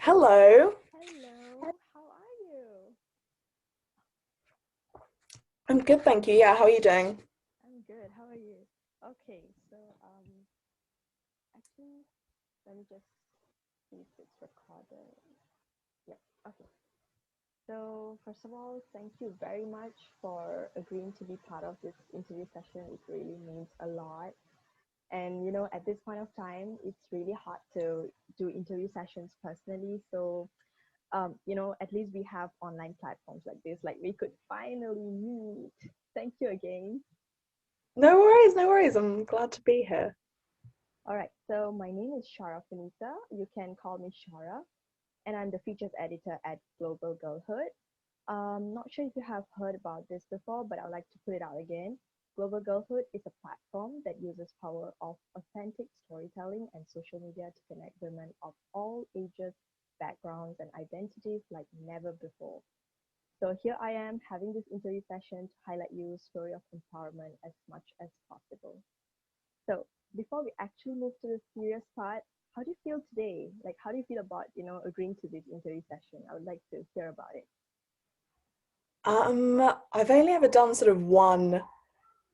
Hello, Hello, how are you? I'm good, thank you. Yeah, how are you doing? I'm good. How are you? Okay, so actually, let me just see if it's recorded. Yep. Okay. So first of all, thank you very much for agreeing to be part of this interview session. It really means a lot. And at this point of time, it's really hard to do interview sessions personally. So at least we have online platforms like this. Like we could finally meet. Thank you again. No worries, no worries. I'm glad to be here. All right, so my name is Sharafunnisa. You can call me Shara, and I'm the features editor at Global Girlhood. Not sure if you have heard about this before, but I would like to put it out again. Global Girlhood is a platform that uses power of authentic storytelling and social media to connect women of all ages, backgrounds, and identities like never before. So here I am having this interview session to highlight your story of empowerment as much as possible. So before we actually move to the serious part, how do you feel today? Like, how do you feel about, agreeing to this interview session? I would like to hear about it. I've only ever done sort of one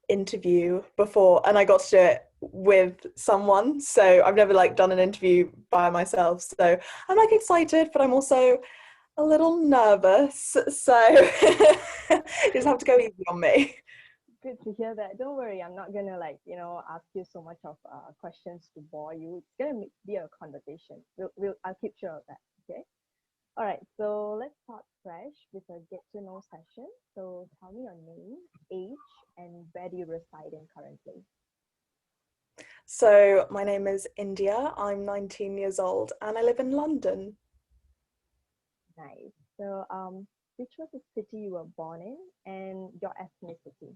interview before, and I got to do it with someone. So I've never like done an interview by myself. So I'm like excited, but I'm also a little nervous. So you just have to go easy on me. Good to hear that. Don't worry, I'm not gonna like, ask you so much of questions to bore you. It's gonna be a conversation. I'll keep sure of that. Okay. All right. So let's start fresh with a get to know session. So tell me your name, age, and where do you reside in currently? So my name is India. I'm 19 years old, and I live in London. Nice. So which was the city you were born in and your ethnicity?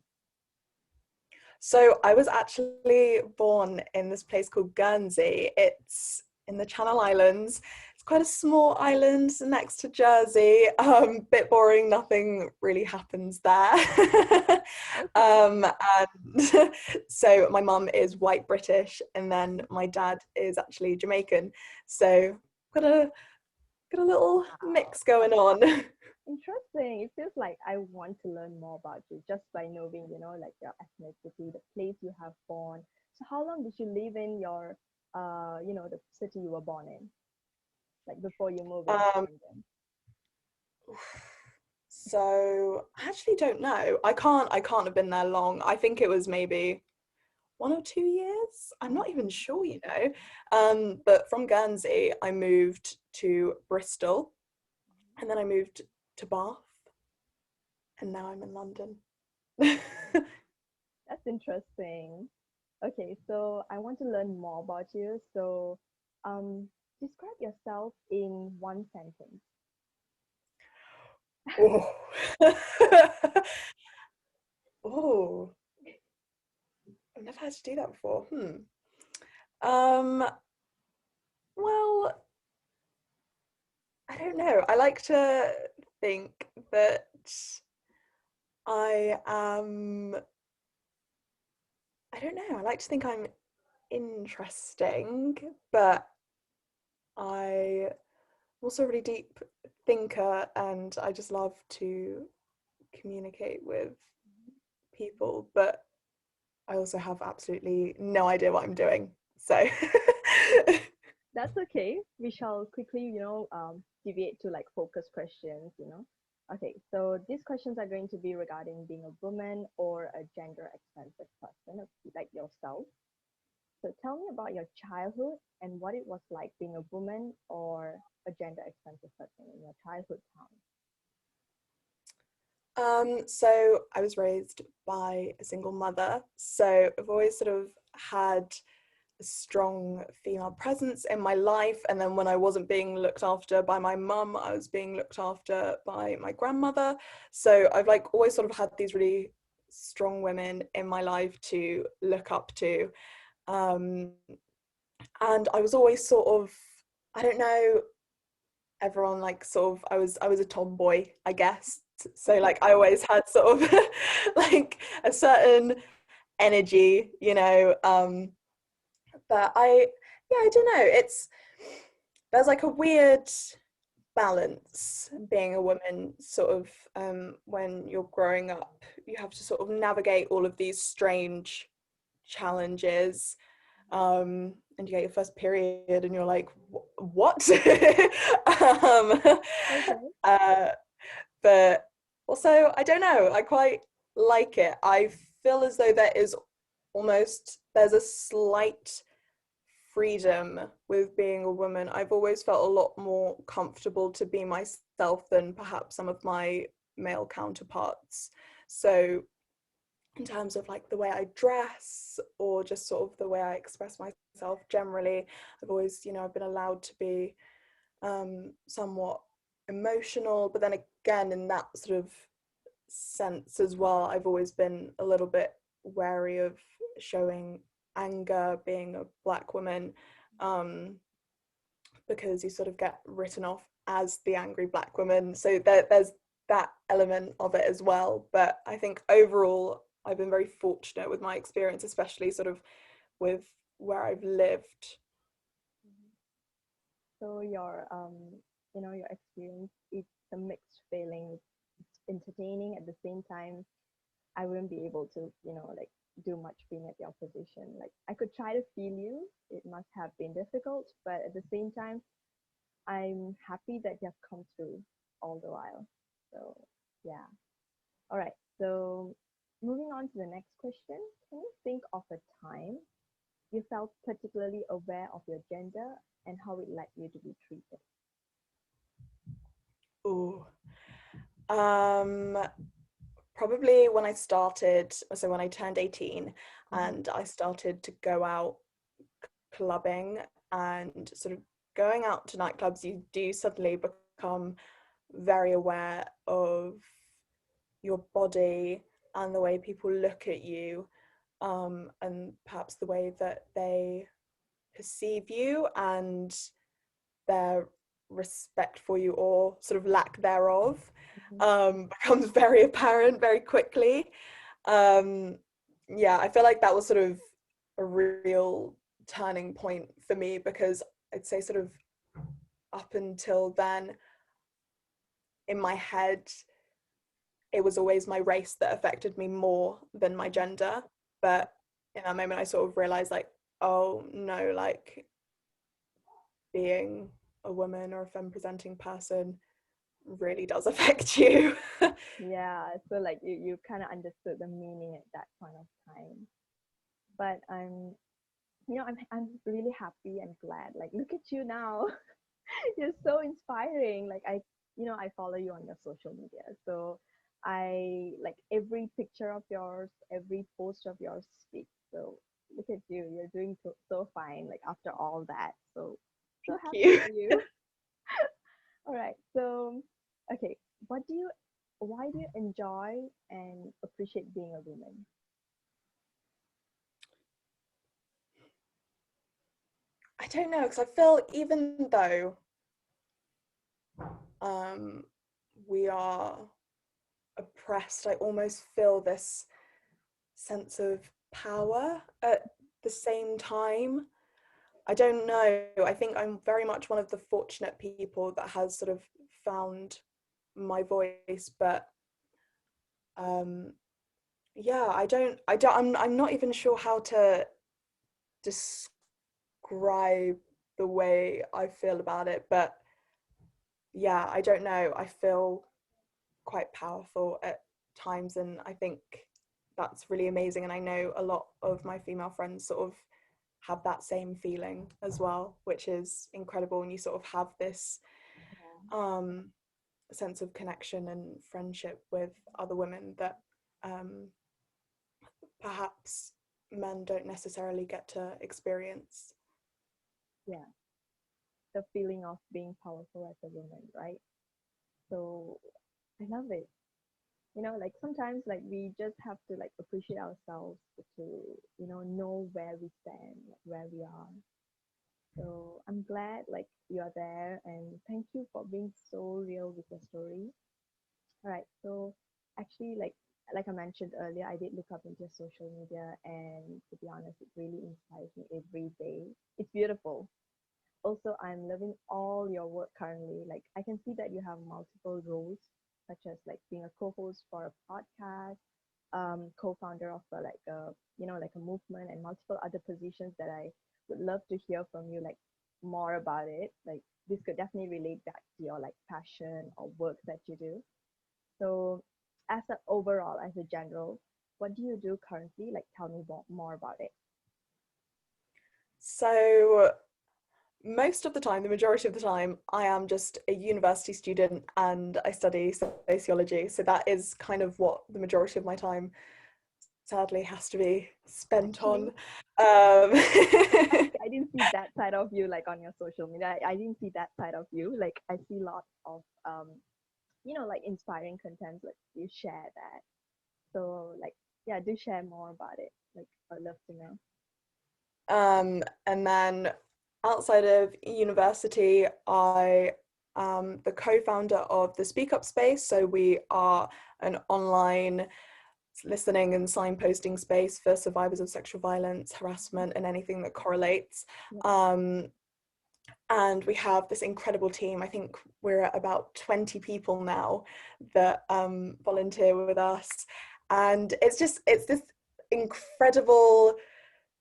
So I was actually born in this place called Guernsey. It's in the Channel Islands. It's quite a small island next to Jersey. Bit boring, nothing really happens there. Okay. And so my mum is white British, and then my dad is actually Jamaican. So got a got a little Wow. mix going on. Interesting. It feels like I want to learn more about you just by knowing, like your ethnicity, the place you have born. So how long did you live in your, the city you were born in, like before you moved into Um, London? So I actually don't know. I can't have been there long. I think it was maybe 1 or 2 years. I'm not even sure. But from Guernsey, I moved to Bristol, and then I moved to Bath, and now I'm in London. That's interesting. Okay, so I want to learn more about you. So, describe yourself in one sentence. Oh. Oh, I've never had to do that before. Um, well, I don't know. I like to think that I am, I don't know, I like to think I'm interesting, but I'm also a really deep thinker, and I just love to communicate with people, but I also have absolutely no idea what I'm doing. So That's okay. We shall quickly, deviate to like focus questions. Okay, so these questions are going to be regarding being a woman or a gender expensive person, like yourself. So tell me about your childhood and what it was like being a woman or a gender expensive person in your childhood town. so I was raised by a single mother, so I've always sort of had a strong female presence in my life. And then when I wasn't being looked after by my mum, I was being looked after by my grandmother. So I've like always sort of had these really strong women in my life to look up to. Um, and I was always sort of, I don't know, everyone like sort of, I was a tomboy, I guess. So like I always had sort of like a certain energy. But I, yeah, I don't know. There's like a weird balance being a woman, sort of when you're growing up. You have to sort of navigate all of these strange challenges, and you get your first period and you're like, what? um, Okay. uh, but also, I don't know, I quite like it. I feel as though there's a slight freedom with being a woman. I've always felt a lot more comfortable to be myself than perhaps some of my male counterparts. So in terms of like the way I dress or just sort of the way I express myself generally, I've always, I've been allowed to be somewhat emotional, but then again, in that sort of sense as well, I've always been a little bit wary of showing anger being a black woman, um, because you sort of get written off as the angry black woman. So there's that element of it as well. But I think overall, I've been very fortunate with my experience, especially sort of with where I've lived. So your experience, it's a mixed feeling. It's entertaining at the same time. I wouldn't be able to, like do much being at your position. Like I could try to feel you. It must have been difficult, but at the same time, I'm happy that you have come through all the while. So yeah. All right. So moving on to the next question. Can you think of a time you felt particularly aware of your gender and how it led you to be treated? Ooh. Um, Probably when I started, so when I turned 18 Mm-hmm. and I started to go out clubbing and sort of going out to nightclubs, you do suddenly become very aware of your body and the way people look at you, and perhaps the way that they perceive you and their respect for you or sort of lack thereof, Mm-hmm. becomes very apparent very quickly. Um, yeah, I feel like that was sort of a real turning point for me, because I'd say sort of up until then, in my head, it was always my race that affected me more than my gender. But in that moment, I sort of realized, like, oh no, like being a woman or a femme presenting person really does affect you. Yeah, so like you kind of understood the meaning at that point of time. But I'm really happy and glad. Like, look at you now. You're so inspiring. Like I follow you on your social media. So I like every picture of yours, every post of yours speaks. So look at you. You're doing so fine, like after all that. So Thank happy you. for you. All right. So okay, why do you enjoy and appreciate being a woman? I don't know, because I feel even though um, we are oppressed, I almost feel this sense of power at the same time. I don't know. I think I'm very much one of the fortunate people that has sort of found my voice, but um, yeah, I'm not even sure how to describe the way I feel about it, but yeah, I don't know. I feel quite powerful at times, and I think that's really amazing. And I know a lot of my female friends sort of have that same feeling as well, which is incredible. And you sort of have this um, sense of connection and friendship with other women that um, perhaps men don't necessarily get to experience. Yeah, the feeling of being powerful as a woman, right? So I love it. Like sometimes like we just have to like appreciate ourselves to, know where we stand, like, where we are. So I'm glad like you're there and thank you for being so real with your story. All right. So actually like I mentioned earlier, I did look up into social media and to be honest, it really inspires me every day. It's beautiful. also I'm loving all your work currently. Like I can see that you have multiple roles, such as like being a co-host for a podcast, co-founder of a, like a like a movement, and multiple other positions that I would love to hear from you like more about it. Like this could definitely relate back to your like passion or work that you do. So as a overall, as a general, what do you do currently? Like tell me more about it. So most of the time, the majority of the time, I am just a university student and I study sociology. So that is kind of what the majority of my time sadly has to be spent on. Actually, Um, actually, I didn't see that side of you like on your social media. I didn't see that side of you. Like I see lots of like inspiring content. Like you share that. So like yeah, do share more about it. Like I'd love to know. and then outside of university, I am the co-founder of the Speak Up Space. So we are an online listening and signposting space for survivors of sexual violence, harassment, and anything that correlates. Yeah. Um, and we have this incredible team. I think we're at about 20 people now that volunteer with us, and it's this incredible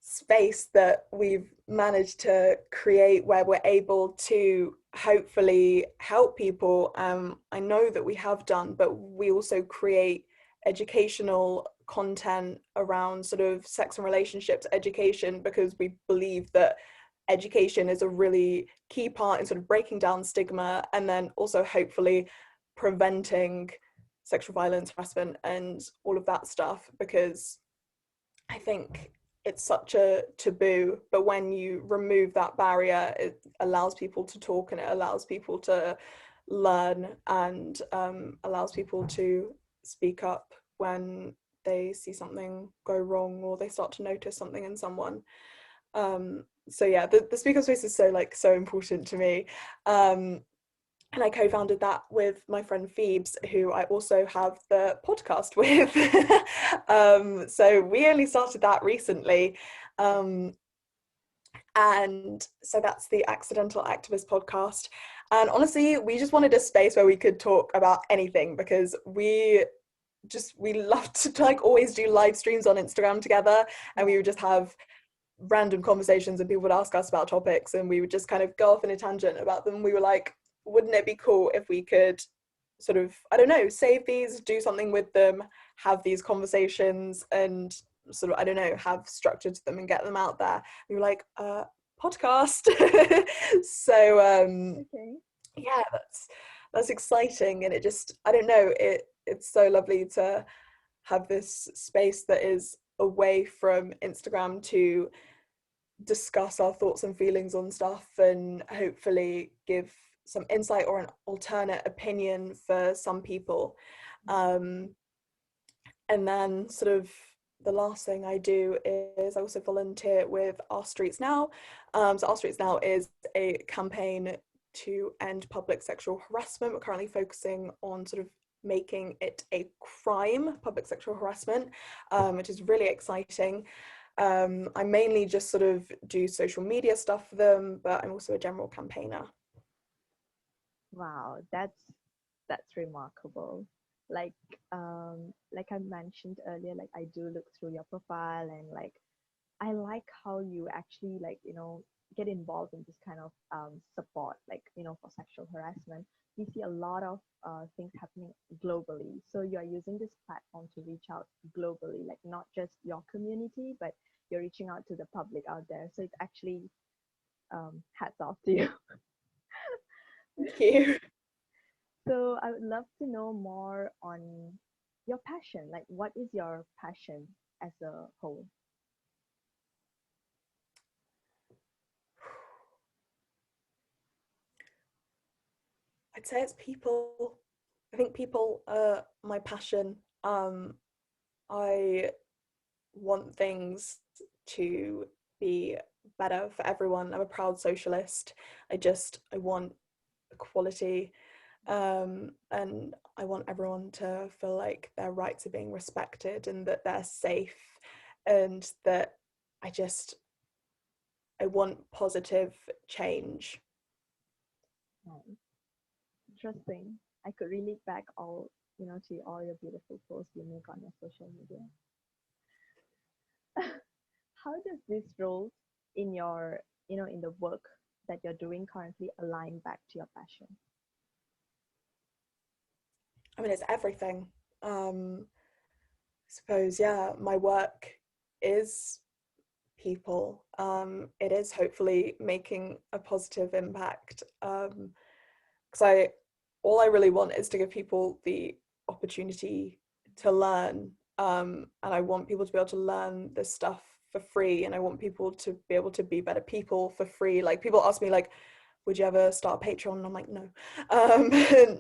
space that we've managed to create where we're able to hopefully help people. I know that we have done, but we also create educational content around sort of sex and relationships education, because we believe that education is a really key part in sort of breaking down stigma, and then also hopefully preventing sexual violence, harassment, and all of that stuff, because I think it's such a taboo, but when you remove that barrier, it allows people to talk, and it allows people to learn, and allows people to speak up when they see something go wrong or they start to notice something in someone. So yeah, the speaker space is so important to me. And I co-founded that with my friend Phoebes, who I also have the podcast with. So we only started that recently. And so that's the Accidental Activist podcast. And honestly, we just wanted a space where we could talk about anything, because we love to like always do live streams on Instagram together, and we would just have random conversations, and people would ask us about topics and we would just kind of go off in a tangent about them. We were like, wouldn't it be cool if we could sort of, I don't know, save these, do something with them, have these conversations, and sort of, I don't know, have structure to them and get them out there. We were like, podcast. So Okay. yeah, that's exciting, and it just, I don't know, it's so lovely to have this space that is away from Instagram to discuss our thoughts and feelings on stuff, and hopefully give some insight or an alternate opinion for some people. Um, and then sort of the last thing I do is I also volunteer with Our Streets Now. So Our Streets Now is a campaign to end public sexual harassment. We're currently focusing on sort of making it a crime, public sexual harassment, which is really exciting. I mainly just sort of do social media stuff for them, but I'm also a general campaigner. Wow, that's remarkable. Like like I mentioned earlier, like I do look through your profile, and like I like how you actually like get involved in this kind of support, like for sexual harassment. We see a lot of things happening globally, so you are using this platform to reach out globally, like not just your community, but you're reaching out to the public out there. So it's actually hats off to you. Thank you. So I would love to know more on your passion. Like, what is your passion as a whole? I'd say it's people. I think people are my passion. I want things to be better for everyone. I'm a proud socialist. I want equality, and I want everyone to feel like their rights are being respected and that they're safe, and that I just I want positive change. Nice. Interesting. I could relate back all, to all your beautiful posts you make on your social media. How does this role in your, in the work that you're doing currently align back to your passion? I mean, it's everything. I suppose, yeah, my work is people. It is hopefully making a positive impact. Because all I really want is to give people the opportunity to learn. And I want people to be able to learn this stuff for free, and I want people to be able to be better people for free. Like, people ask me, like, would you ever start a Patreon? And I'm like, no.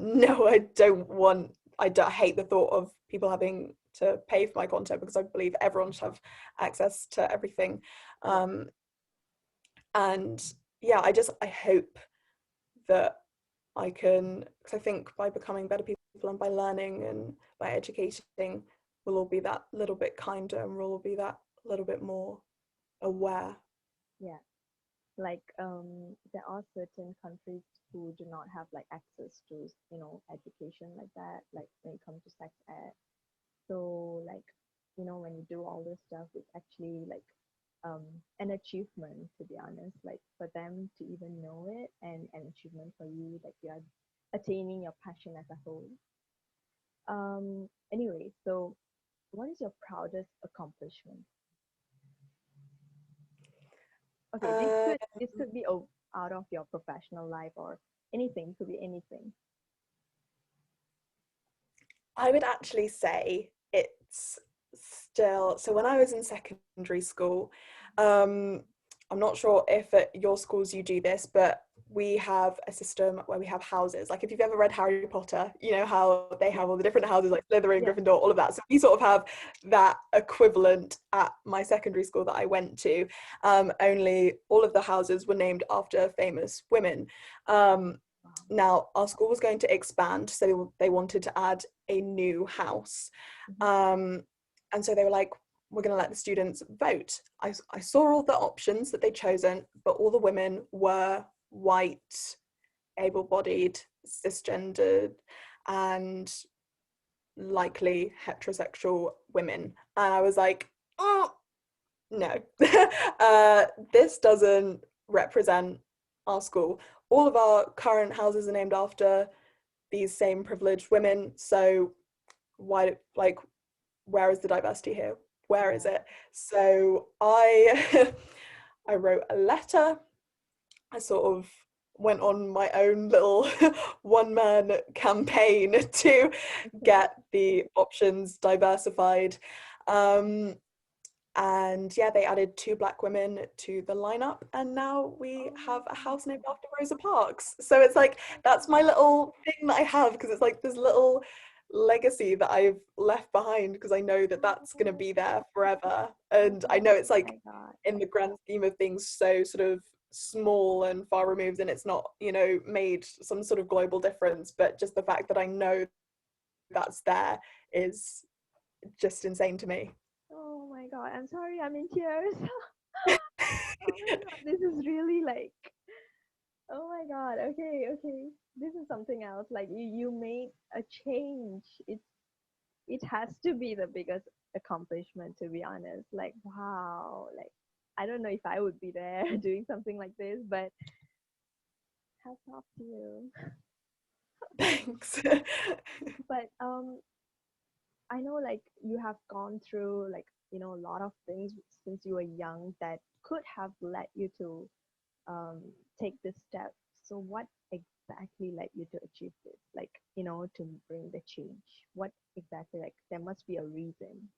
No, I don't want, I hate the thought of people having to pay for my content, because I believe everyone should have access to everything. Yeah. And yeah, I hope that I can, because I think by becoming better people and by learning and by educating, we'll all be that little bit kinder, and we'll all be that little bit more aware. Yeah. Like there are certain countries who do not have like access to, education like that, like when it comes to sex ed. So like, when you do all this stuff, it's actually like an achievement, to be honest, like for them to even know it, and an achievement for you, like you are attaining your passion as a whole. Anyway, so what is your proudest accomplishment? Okay, Uh, this could be out of your professional life or anything, could be anything. I would actually say it's still, so when I was in secondary school, um, I'm not sure if at your schools you do this, but we have a system where we have houses. Like, if you've ever read Harry Potter, you know how they Yeah, have all the different houses, like Slytherin, yeah. Gryffindor, all of that. So we sort of have that equivalent at my secondary school that I went to. Only all of the houses were named after famous women. Wow. Now, our school was going to expand, so they wanted to add a new house. Mhm. Um, and so they were like, we're going to let the students vote. I saw all the options that they'd chosen, but all the women were white, able-bodied, cisgendered, and likely heterosexual women. And I was like, oh, no. This doesn't represent our school. All of our current houses are named after these same privileged women. So why, like, where is the diversity here? Where is Yeah. it? So I I wrote a letter. I sort of went on my own little one-man campaign to Okay. get the options diversified. Um, and yeah, they added 2 Black women to the lineup, and now we have a Oh, house named after Rosa Parks. So it's like, that's my little thing that I have, because it's like this little legacy that I've left behind, because I know that that's going to be there forever. And I know it's oh like, my God. in the grand scheme of things, so sort of small and far removed, and it's not, made some sort of global difference, but just the fact that I know that's there is just insane to me. Oh my God. I'm sorry, I'm in tears. Oh my God. This is really like, oh my God. Okay, okay. This is something else. Like you made a change. It has to be the biggest accomplishment, to be honest. Like, wow. Like, I don't know if I would be there doing something like this, but hats off to you. Thanks. But I know like you have gone through like, a lot of things since you were young that could have led you to um take this step. So what exactly led you to achieve this? Like, to bring the change. What exactly, like there must be a reason.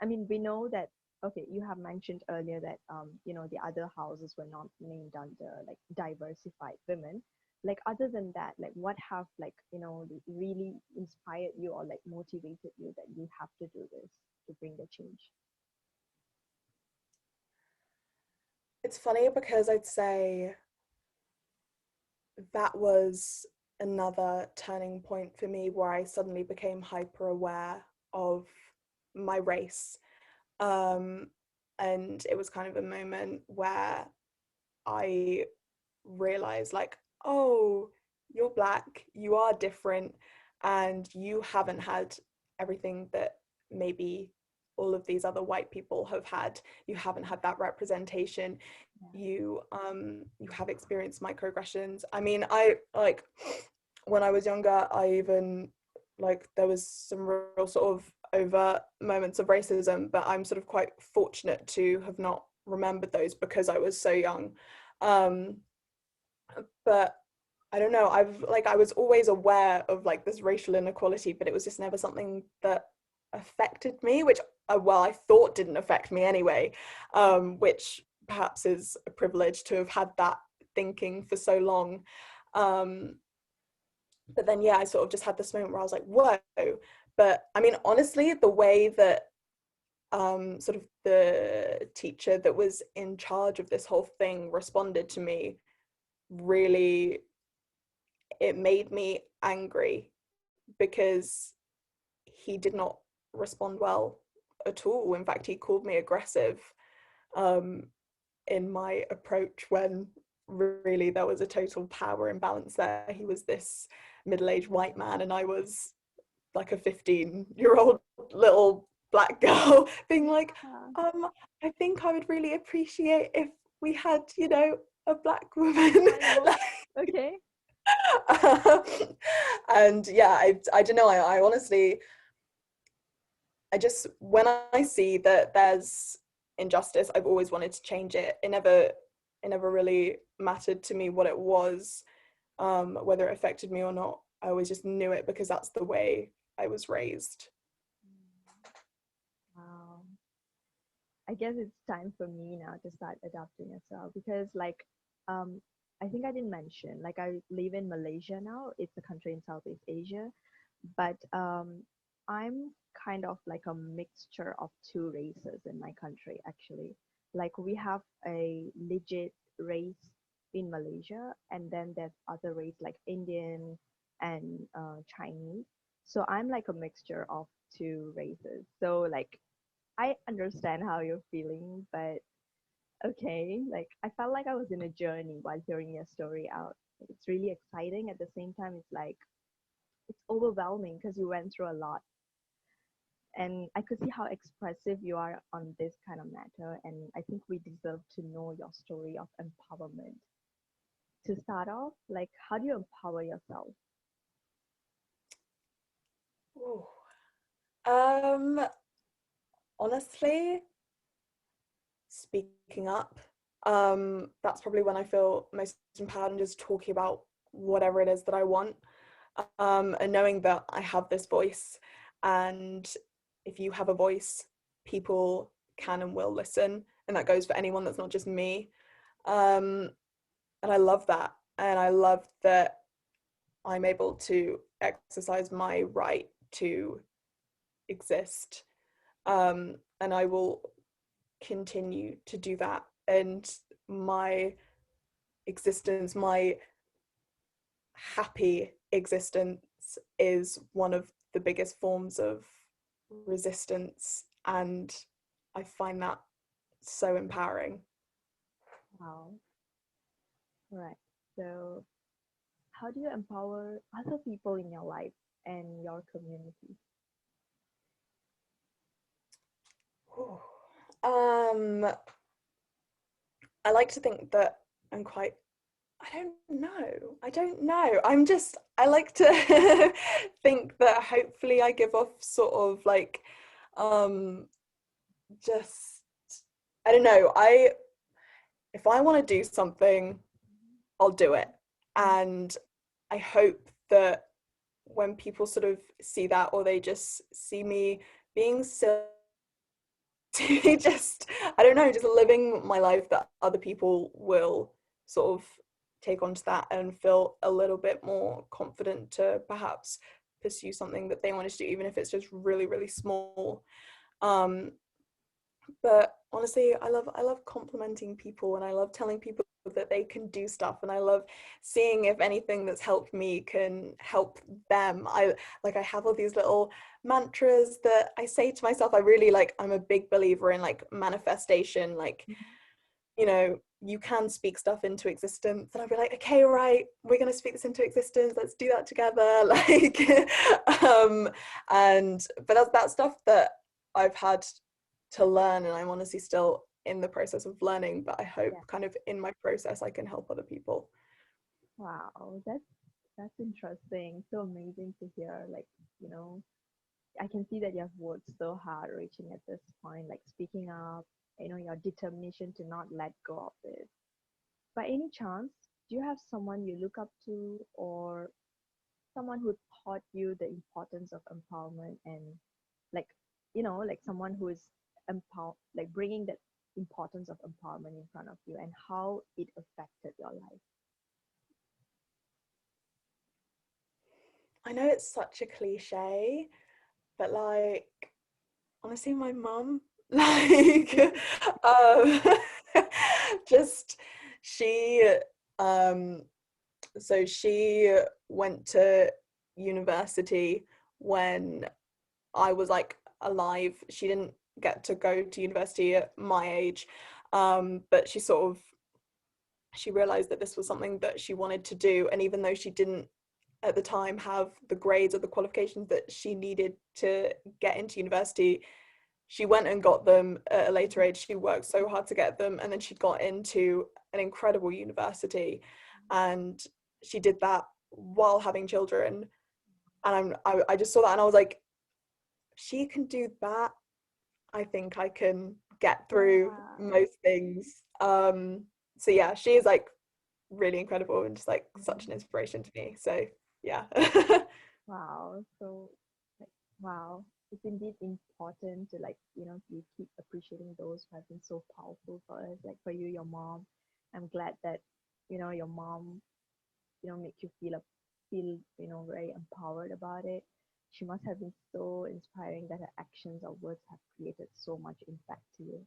I mean, we know that, okay, you have mentioned earlier that the other houses were not named under like diversified women. Like other than that, like what have like, really inspired you or like motivated you that you have to do this to bring the change? It's funny, because I'd say that was another turning point for me, where I suddenly became hyper aware of my race. Um, and it was kind of a moment where I realized like, oh, you're Black, you are different, and you haven't had everything that maybe all of these other white people have had. You haven't had that representation. You have experienced microaggressions. I mean, I like when I was younger, I even like there was some real sort of overt moments of racism, but I'm sort of quite fortunate to have not remembered those because I was so young. Um, but I don't know, I was always aware of like this racial inequality, but it was just never something that affected me, which well, I thought didn't affect me anyway, which perhaps is a privilege to have had that thinking for so long. But then yeah, I sort of just had this moment where I was like, whoa. But I mean, honestly, the way that sort of the teacher that was in charge of this whole thing responded to me, really, it made me angry because he did not respond well at all. In fact, he called me aggressive um, in my approach when really there was a total power imbalance there. He was this middle-aged white man and I was like a 15-year-old little Black girl being like, I think I would really appreciate if we had, you know, a Black woman. Okay. And yeah, I don't know, I honestly, I just, when I see that there's injustice, I've always wanted to change it. It never really mattered to me what it was, whether it affected me or not. I always just knew it because that's the way I was raised. Wow. I guess it's time for me now to start adapting as well because um I think I didn't mention like I live in Malaysia now. It's a country in Southeast Asia, but I'm kind of like a mixture of two races in my country actually. Like we have a legit race in Malaysia and then there's other race like Indian and Chinese. So I'm like a mixture of two races. So like I understand how you're feeling, but okay, like I felt like I was in a journey while hearing your story out. It's really exciting. At the same time, it's like it's overwhelming because you went through a lot. And I could see how expressive you are on this kind of matter. And I think we deserve to know your story of empowerment. To start off, like how do you empower yourself? Ooh. Um, Honestly, speaking up. That's probably when I feel most empowered and just talking about whatever it is that I want. And knowing that I have this voice, and if you have a voice, people can and will listen, and that goes for anyone, that's not just me. Um, and I love that, and I love that I'm able to exercise my right to exist, and I will continue to do that. And my existence, my happy existence, is one of the biggest forms of resistance, and I find that so empowering. Wow. Right. So how do you empower other people in your life and your community? um I like to think that I'm quite, I don't know, I like to think that hopefully I give off sort of like um just, I don't know, I if I want to do something, I'll do it. And I hope that when people sort of see that, or they just see me being silly, just, I don't know, just living my life, that other people will sort of take onto that and feel a little bit more confident to perhaps pursue something that they wanted to do, even if it's just really, really small. Um, but honestly, I love complimenting people, and I love telling people that they can do stuff, and I love seeing if anything that's helped me can help them. I have all these little mantras that I say to myself. I'm a big believer in like manifestation, like, you know, you can speak stuff into existence, and I'll be like, okay, right, we're going to speak this into existence, let's do that together. Like and but that's stuff that I've had to learn, and I'm honestly still in the process of learning, but I hope Yeah. kind of in my process I can help other people. Wow, that's interesting. So amazing to hear. Like, you know, I can see that you have worked so hard reaching at this point, like speaking up, your determination to not let go of it. By any chance, do you have someone you look up to or someone who taught you the importance of empowerment and like, like someone who is like bringing that importance of empowerment in front of you and how it affected your life? I know it's such a cliche, but like honestly my mum, like um just she um so she went to university when I was like alive. She didn't get to go to university at my age, but she realized that this was something that she wanted to do, and even though she didn't at the time have the grades or the qualifications that she needed to get into university, she went and got them at a later age. She worked so hard to get them, and then she got into an incredible university, and she did that while having children. And I just saw that and I was like, she can do that, I think I can get through Yeah. most things. So yeah, she is like really incredible and just like such an Mhm. inspiration to me. So yeah. Wow. So, like, wow. It's indeed important to like, you keep appreciating those who have been so powerful for us. Like for you, your mom. I'm glad that, your mom, make you feel, very empowered about it. She must have been so inspiring that her actions or words have created so much impact to you.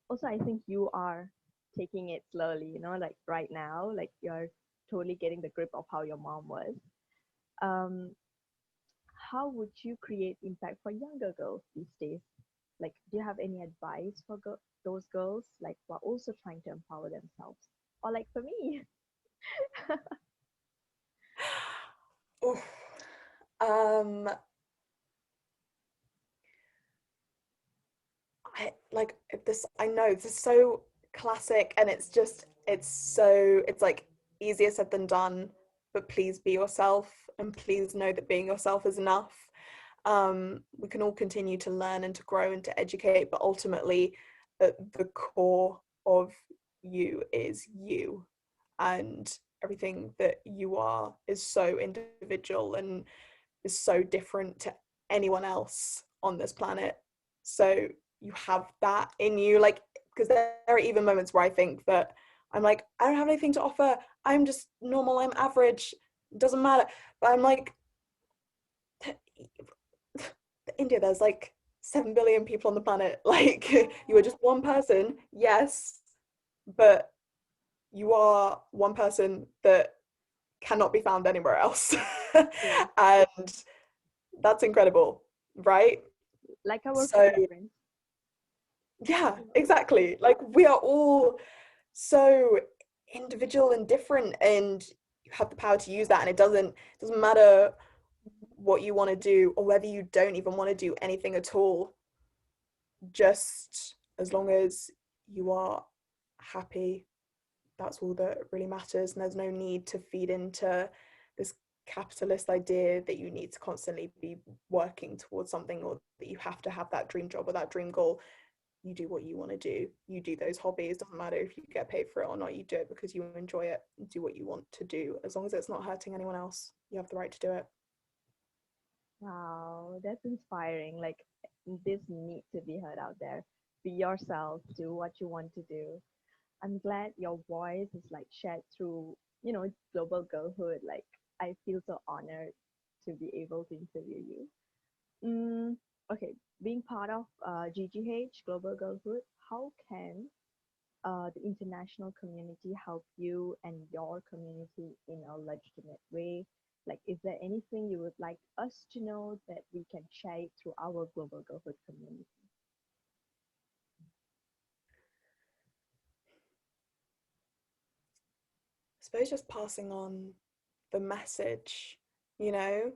Also, I think you are taking it slowly, like right now, like you're totally getting the grip of how your mom was. Um, how would you create impact for younger girls these days? Like, do you have any advice for those girls, like, who are also trying to empower themselves? Or like for me? Oof. um I like this, I know this is so classic, and it's like easier said than done, but please be yourself, and please know that being yourself is enough. We can all continue to learn and to grow and to educate, but ultimately at the core of you is you, and everything that you are is so individual and is so different to anyone else on this planet. So you have that in you, like, because there are even moments where I think that I'm like, I don't have anything to offer, I'm just normal, I'm average, it doesn't matter. But I'm like, India, there's like 7 billion people on the planet. Like, you are just one person, yes, but you are one person that cannot be found anywhere else. True. And that's incredible, right? Like our So fingerprints. yeah, exactly, like we are all so individual and different, and you have the power to use that, and it doesn't matter what you want to do or whether you don't even want to do anything at all, just as long as you are happy, that's all that really matters. And there's no need to feed into this capitalist idea that you need to constantly be working towards something, or that you have to have that dream job or that dream goal. You do what you want to do, you do those hobbies, doesn't matter if you get paid for it or not, you do it because you enjoy it, do what you want to do, as long as it's not hurting anyone else, you have the right to do it. Wow, that's inspiring. Like, this needs to be heard out there. Be yourself, do what you want to do. I'm glad your voice is like shared through, Global Girlhood. Like, I feel so honored to be able to interview you. Mm, okay, being part of GGH, Global Girlhood, how can the international community help you and your community in a legitimate way? Like, is there anything you would like us to know that we can share it through our Global Girlhood community? suppose just passing on the message, you know,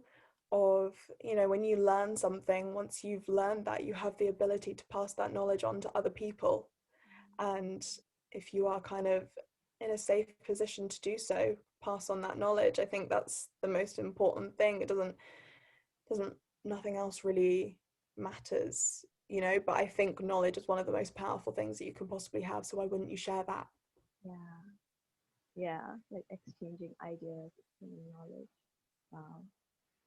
of, when you learn something, once you've learned that, you have the ability to pass that knowledge on to other people. And if you are kind of in a safe position to do so, pass on that knowledge. I think that's the most important thing. It doesn't nothing else really matters, but I think knowledge is one of the most powerful things that you can possibly have. So why wouldn't you share that? Yeah, yeah, like exchanging ideas, exchanging knowledge. Wow.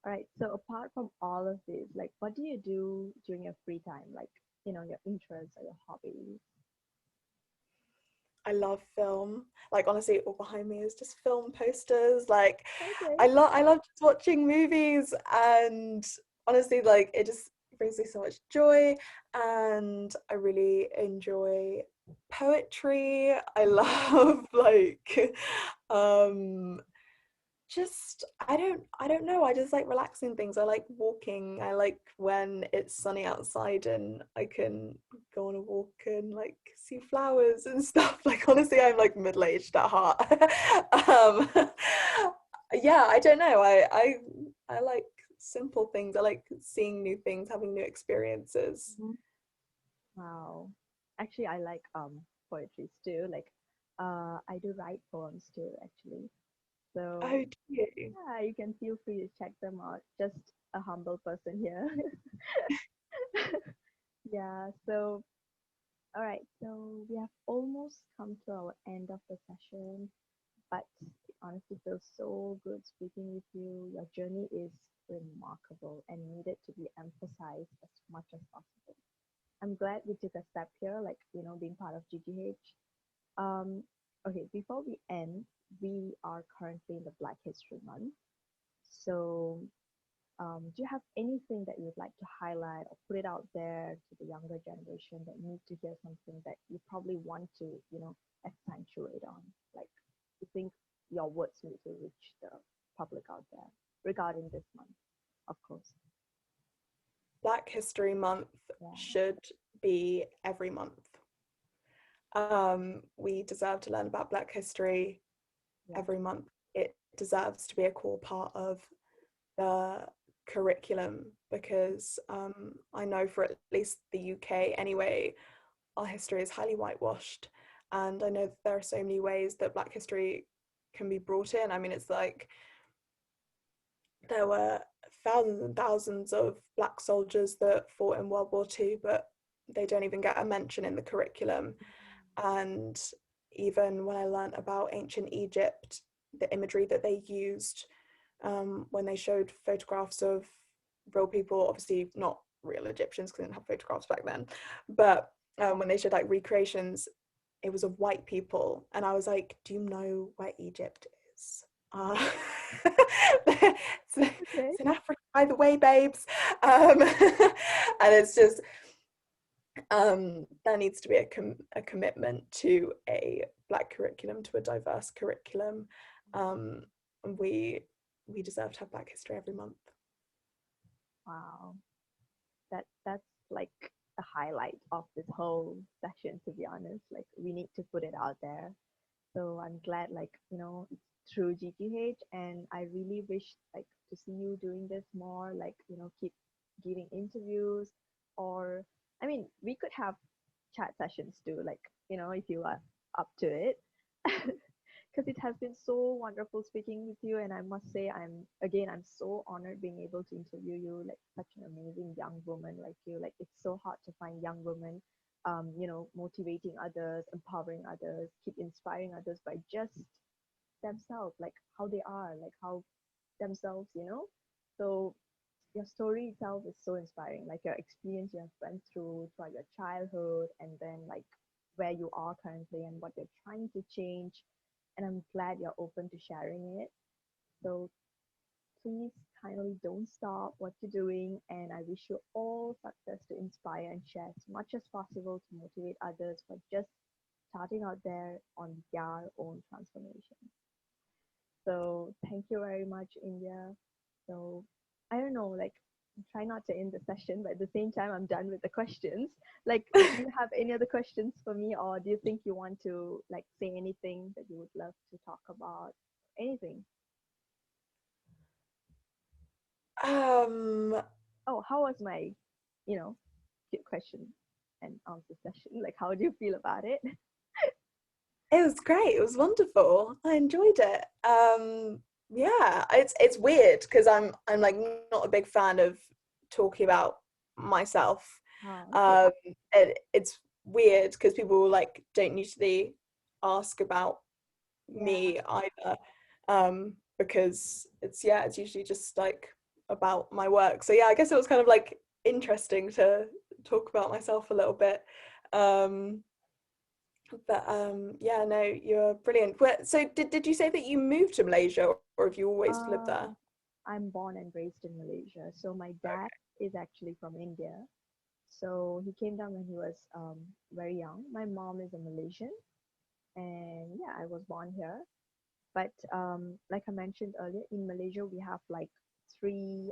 All right. So apart from all of this, like, what do you do during your free time? Like, your interests or your hobbies? I love film. Like honestly, all behind me is just film posters. Like Okay. I love just watching movies, and honestly, like it just brings me so much joy, and I really enjoy poetry. I love like um just I don't know, I just like relaxing things. I like walking. I like when it's sunny outside and I can go on a walk and like see flowers and stuff. Like honestly, I'm like middle-aged at heart. um yeah, I don't know, I like simple things. I like seeing new things, having new experiences. Mhm. Wow. Actually, I like poetry too. Like, I do write poems too, actually. So Oh, do you? yeah, you can feel free to check them out. Just a humble person here. Yeah. So all right. So we have almost come to our end of the session, but it honestly feels so good speaking with you. Your journey is remarkable and needed to be emphasized as much as possible. I'm glad we took a step here, like, being part of GGH. Um, okay, before we end, we are currently in the Black History Month. So, do you have anything that you'd like to highlight or put it out there to the younger generation that need to hear something that you probably want to, accentuate on? Like, you think your words need to reach the public out there regarding this month, of course. Black History Month Yeah, should be every month. We deserve to learn about Black history yeah. every month. It deserves to be a core part of the curriculum because I know for at least the UK anyway, our history is highly whitewashed. And I know that there are so many ways that Black history can be brought in. I mean, it's like there were thousands and thousands of Black soldiers that fought in World War II, but they don't even get a mention in the curriculum. And even when I learned about ancient Egypt, the imagery that they used when they showed photographs of real people, obviously not real Egyptians because they didn't have photographs back then, but when they showed like recreations, it was of white people. And I was like, do you know where Egypt is? Okay. It's in Africa, by the way, babes. And it's just there needs to be a commitment to a Black curriculum, to a diverse curriculum. Um, we we deserve to have Black history every month. Wow. That's like the highlight of this whole session, to be honest. Like, we need to put it out there. So I'm glad, like, it's through GTH, and I really wish, like, to see you doing this more, like, keep giving interviews, or, I mean, we could have chat sessions too, like, if you are up to it. Because it has been so wonderful speaking with you, and I must say, I'm so honored being able to interview you, like such an amazing young woman like you. Like, it's so hard to find young women, motivating others, empowering others, keep inspiring others by just themselves, like how they are, like how themselves, So your story itself is so inspiring, like your experience you have went through throughout your childhood, and then like where you are currently and what you're trying to change. And I'm glad you're open to sharing it. So please kindly don't stop what you're doing. And I wish you all success to inspire and share as much as possible to motivate others for just starting out there on their own transformation. So thank you very much, India. So I don't know, like, try not to end the session, but at the same time, I'm done with the questions. Like, do you have any other questions for me, or do you think you want to like say anything that you would love to talk about? Anything? Um, Oh, how was my, you know, question and answer session? Like, how do you feel about it? it was great. It was wonderful. I enjoyed it. Yeah, it's weird because I'm like not a big fan of talking about myself. Oh, okay. Um, it's weird because people like don't usually ask about Yeah. me either, because it's usually just like about my work. So yeah, I guess it was kind of like interesting to talk about myself a little bit. Um, but yeah, no, you're brilliant. So did you say that you moved to Malaysia, or have you always lived there? Uh, I'm born and raised in Malaysia. So my dad is actually from India. So he came down when he was very young. My mom is a Malaysian, and yeah, I was born here. But like I mentioned earlier, in Malaysia we have like three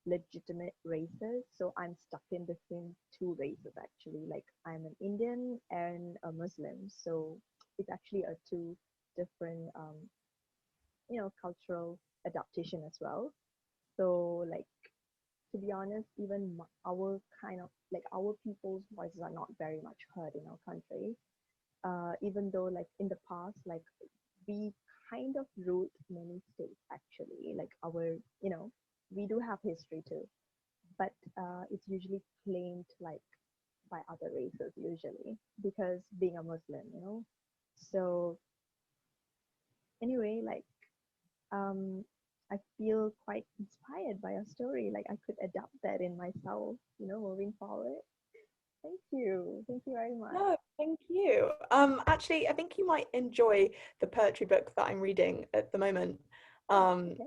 legitimate races. So I'm stuck in between two races actually. Like I'm an Indian and a Muslim. So it's actually a two different cultural adaptation as well. So like to be honest, even our kind of like our people's voices are not very much heard in our country. Even though like in the past, like we kind of ruled many states actually. Like we do have history too, but it's usually claimed like by other races usually because being a Muslim. So anyway, like um, I feel quite inspired by your story. Like I could adapt that in myself, moving forward. Thank you. Thank you very much. No, thank you. Actually, I think you might enjoy the poetry book that I'm reading at the moment. Oh, Um, okay.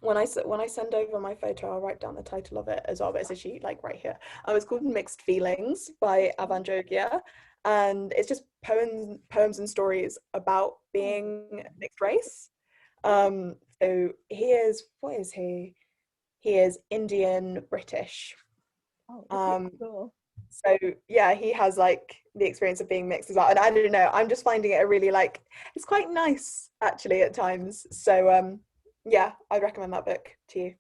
when I send over my photo, I'll write down the title of it as well. But it's actually like right here. It's called Mixed Feelings by Okay. Avanjogia, and it's just poems and stories about Oh, being mixed race. oh, So he is, what is he? He is Indian British. oh, okay, Um, cool. so yeah, he has like the experience of being mixed as well. And I don't know, I'm just finding it a really like it's quite nice actually at times. So yeah, I'd recommend that book to you.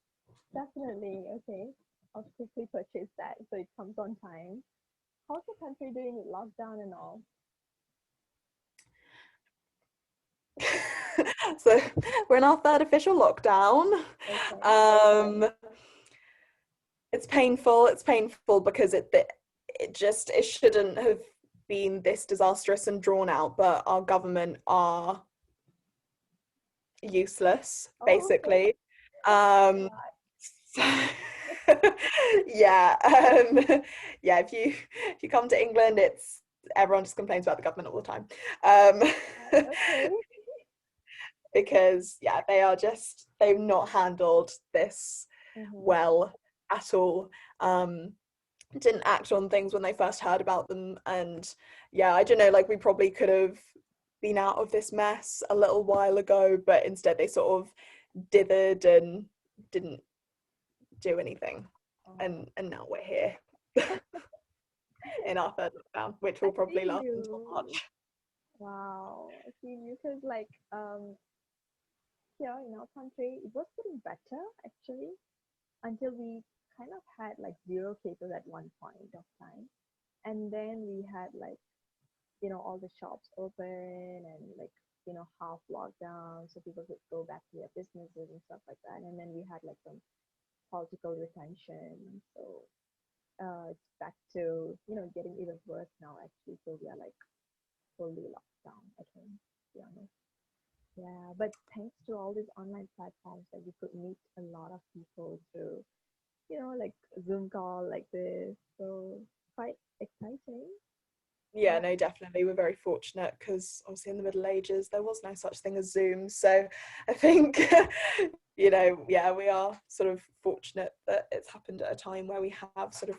Definitely. Okay. I'll quickly purchase that so it comes on time. How's the country doing with lockdown and all? So we're in our third official lockdown. Okay. Um, it's painful. It's painful because it shouldn't have been this disastrous and drawn out. But our government are useless, Oh, okay. basically. A Um, lot. so, yeah, yeah. If you come to England, it's everyone just complains about the government all the time, Okay. because yeah, they've not handled this Mm-hmm. well at all. Um, didn't act on things when they first heard about them, and yeah, I don't know. Like we probably could have been out of this mess a little while ago, but instead they sort of dithered and didn't do anything, Oh, and now we're here in our third lockdown, which I will probably feel last until you. March. Wow. I feel you because like here in our country it was getting better actually until we kind of had like zero cases at one point of time. And then we had like, all the shops open and like, half lockdown so people could go back to their businesses and stuff like that. And then we had like some political retention. So it's back to, getting even worse now actually. So we are like fully locked down at home, to be honest. Yeah, but thanks to all these online platforms that we could meet a lot of people through, like Zoom call like this. So quite exciting. Yeah, Yeah. no, definitely. We're very fortunate because obviously in the Middle Ages there was no such thing as Zoom. So I think, yeah, we are sort of fortunate that it's happened at a time where we have sort of,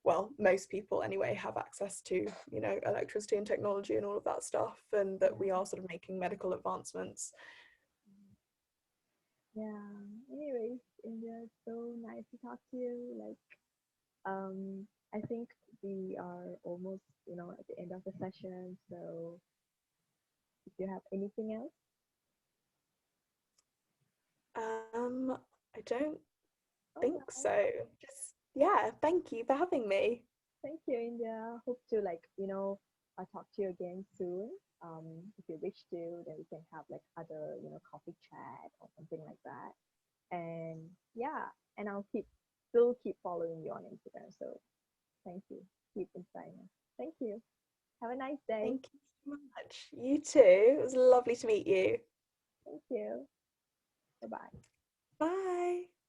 well, most people anyway have access to, electricity and technology and all of that stuff, and that we Yeah. are sort of making medical advancements. Yeah. Anyways, India is so nice to talk to you. I think we are almost, at the end of the session. So if you have anything else, Um, I don't all think right. so. Just yeah, thank you for having me. Thank you, India. Hope to talk to you again soon. If you wish to, then we can have like other, coffee chat or something like that. And yeah, and I'll still keep following you on Instagram. So thank you. Keep inspiring us. Thank you. Have a nice day. Thank you so much. You too. It was lovely to meet you. Thank you. Bye bye. Bye.